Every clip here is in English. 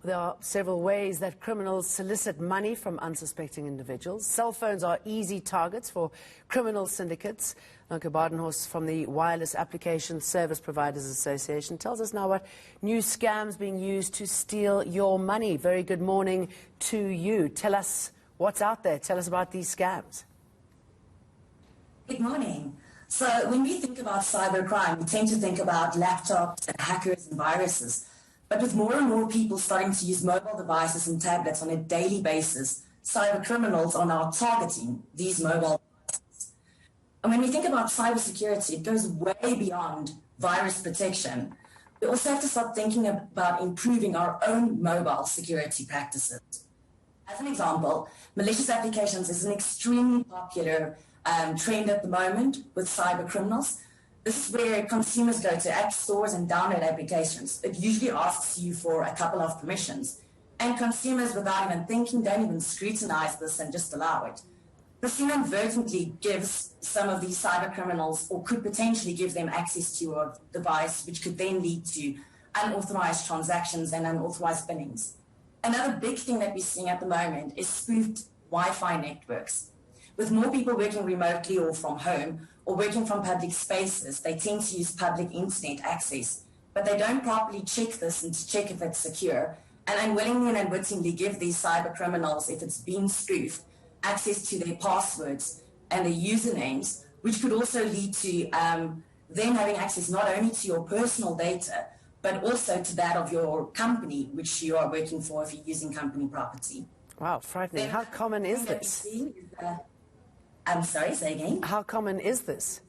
There are several ways that criminals solicit money from unsuspecting individuals. Cell phones are easy targets for criminal syndicates. Ilonka Badenhorst from the Wireless Application Service Providers Association tells us now what new scams being used to steal your money. Very good morning to you. Tell us what's out there. Tell us about these scams. Good morning. So when we think about cybercrime, we tend to think about laptops and hackers and viruses. But with more and more people starting to use mobile devices and tablets on a daily basis, cyber criminals are now targeting these mobile devices. And when we think about cybersecurity, it goes way beyond virus protection. We also have to start thinking about improving our own mobile security practices. As an example, malicious applications is an extremely popular trend at the moment with cyber criminals. This is where consumers go to app stores and download applications. It usually asks you for a couple of permissions. And consumers, without even thinking, don't even scrutinize this and just allow it. This inadvertently gives some of these cyber criminals, or could potentially give them, access to your device, which could then lead to unauthorized transactions and unauthorized billings. Another big thing that we're seeing at the moment is spoofed Wi-Fi networks. With more people working remotely or from home, or working from public spaces, they tend to use public internet access, but they don't properly check this and to check if it's secure, and unwillingly and unwittingly give these cyber criminals, if it's been spoofed, access to their passwords and their usernames, which could also lead to them having access not only to your personal data, but also to that of your company, which you are working for if you're using company property. Wow, frightening. Then, how common is this? I'm sorry, say again? How common is this?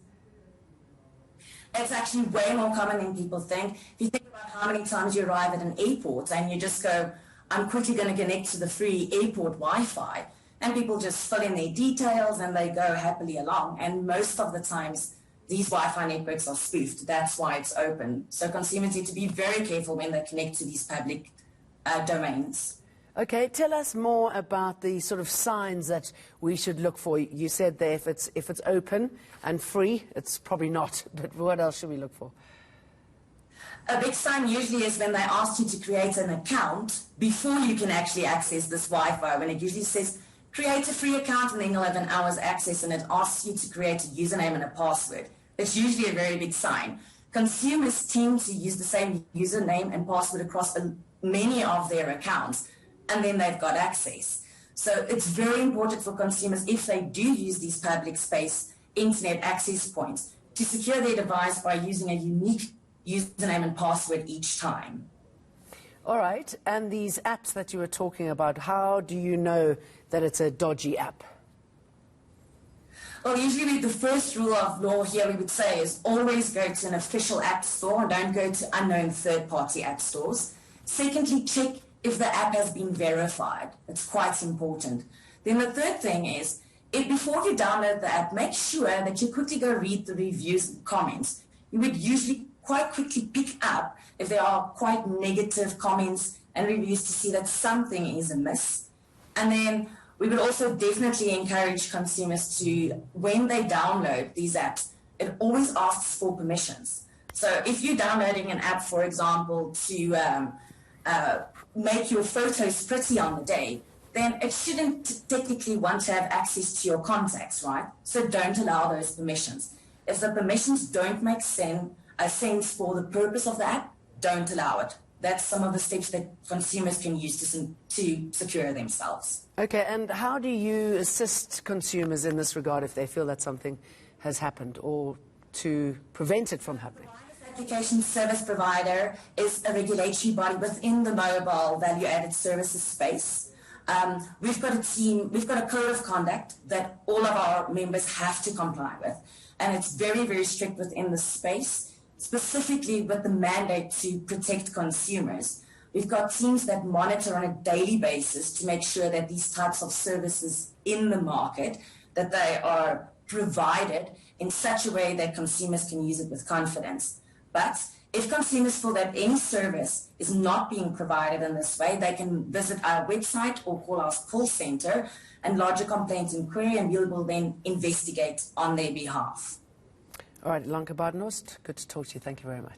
It's actually way more common than people think. If you think about how many times you arrive at an airport and you just go, I'm quickly going to connect to the free airport Wi-Fi, and people just fill in their details and they go happily along. And most of the times, these Wi-Fi networks are spoofed. That's why it's open. So consumers need to be very careful when they connect to these public domains. Okay, tell us more about the sort of signs that we should look for. You said there if it's open and free, it's probably not, but what else should we look for? A big sign usually is when they ask you to create an account before you can actually access this Wi-Fi, when it usually says, create a free account and then you'll have an hour's access, and it asks you to create a username and a password. It's usually a very big sign. Consumers tend to use the same username and password across many of their accounts, and then they've got access. So it's very important for consumers, if they do use these public space internet access points, to secure their device by using a unique username and password each time. All right, and these apps that you were talking about, how do you know that it's a dodgy app? Well, usually the first rule of law here we would say is always go to an official app store and don't go to unknown third-party app stores. Secondly, check if the app has been verified. It's quite important. Then the third thing is, before you download the app, make sure that you quickly go read the reviews and comments. You would usually quite quickly pick up if there are quite negative comments and reviews to see that something is amiss. And then we would also definitely encourage consumers to, when they download these apps, it always asks for permissions. So if you're downloading an app, for example, to make your photos pretty on the day, then it shouldn't technically want to have access to your contacts, right? So don't allow those permissions. If the permissions don't make sense for the purpose of the app, don't allow it. That's some of the steps that consumers can use to secure themselves. Okay, and how do you assist consumers in this regard if they feel that something has happened, or to prevent it from happening? Application service provider is a regulatory body within the mobile value-added services space. We've got a team, we've got a code of conduct that all of our members have to comply with, and it's very, very strict within the space, specifically with the mandate to protect consumers. We've got teams that monitor on a daily basis to make sure that these types of services in the market, that they are provided in such a way that consumers can use it with confidence. But if consumers feel that any service is not being provided in this way, they can visit our website or call our call center and lodge a complaint inquiry, and we will then investigate on their behalf. All right, Ilonka Badenhorst, good to talk to you. Thank you very much.